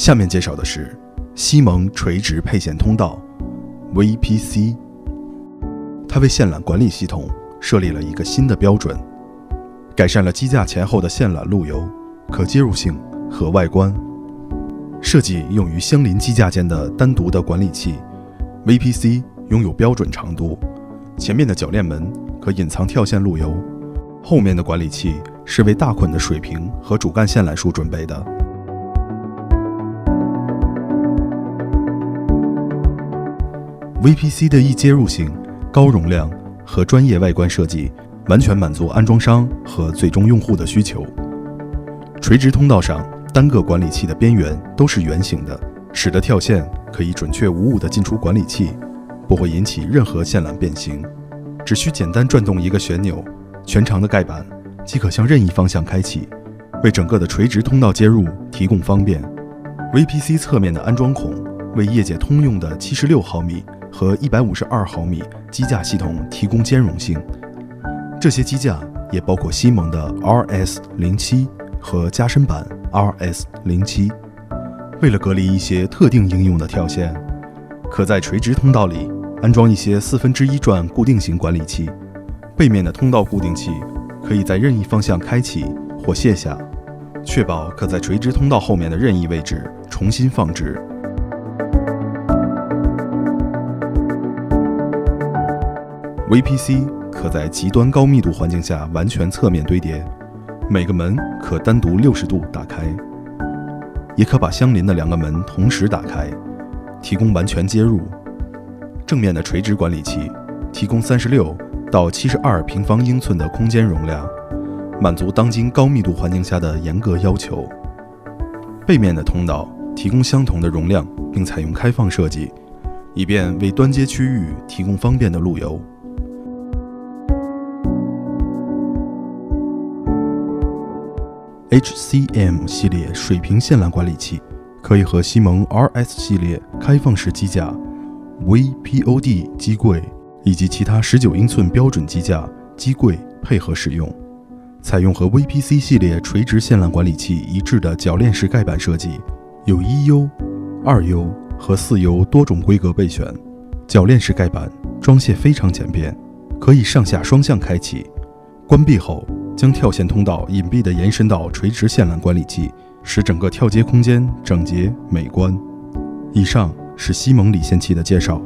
下面介绍的是西蒙垂直配线通道 VPC， 它为线缆管理系统设立了一个新的标准，改善了机架前后的线缆路由、可接入性和外观。设计用于相邻机架间的单独的管理器 VPC 拥有标准长度，前面的铰链门可隐藏跳线路由，后面的管理器是为大捆的水平和主干线缆束准备的。VPC 的易接入性、高容量和专业外观设计，完全满足安装商和最终用户的需求。垂直通道上，单个管理器的边缘都是圆形的，使得跳线可以准确无误地进出管理器，不会引起任何线缆变形。只需简单转动一个旋钮，全长的盖板即可向任意方向开启，为整个的垂直通道接入提供方便。VPC 侧面的安装孔为业界通用的76毫米和152毫米机架系统提供兼容性，这些机架也包括西蒙的 RS07 和加深版 RS07。为了隔离一些特定应用的跳线，可在垂直通道里安装一些1/4转固定型管理器，背面的通道固定器可以在任意方向开启或卸下，确保可在垂直通道后面的任意位置重新放置。VPC 可在极端高密度环境下完全侧面堆叠，每个门可单独60度打开，也可把相邻的2个门同时打开，提供完全接入。正面的垂直管理器提供36到72平方英寸的空间容量，满足当今高密度环境下的严格要求。背面的通道提供相同的容量，并采用开放设计，以便为端接区域提供方便的路由。HCM 系列水平线缆管理器可以和西蒙 RS 系列开放式机架、VPOD 机柜以及其他19英寸标准机架、机柜配合使用，采用和 VPC 系列垂直线缆管理器一致的铰链式盖板设计，有1U、2U 和4U 多种规格备选。铰链式盖板装卸非常简便，可以上下双向开启，关闭后将跳线通道隐蔽地延伸到垂直线缆管理器，使整个跳接空间整洁美观。以上是西蒙理线器的介绍。